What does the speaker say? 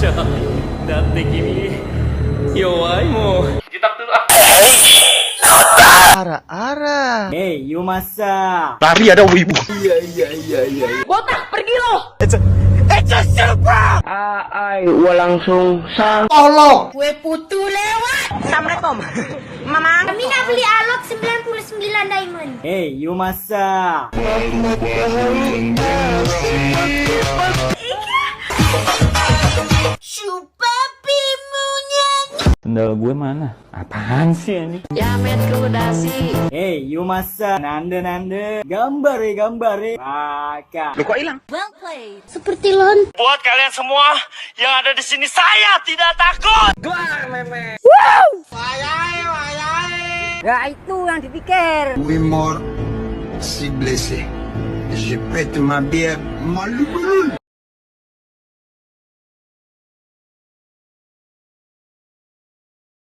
しゃい。だって君、弱いもん。Kita dulu ah. Ara-ara. Hei, Yumasa. Lari ada wibu. Iya. Botak, pergi lo! Ai, walang sungsang. Tolong. Kue putu lewat! Assalamualaikum. Mama, kami nak beli alok 99 diamond. Hei, Yumasa. Papi nyanyi. Sendal gue mana? Apaan sih ini? Jamet kudasi. Hei, Yumasa. Nande. Gambare. Maka. Lo kok hilang? Well played. Seperti lon. Buat kalian semua yang ada di sini, saya tidak takut. Ya itu yang dipikir. Oui, mort, si blessé. Je pète ma bière, malheureux.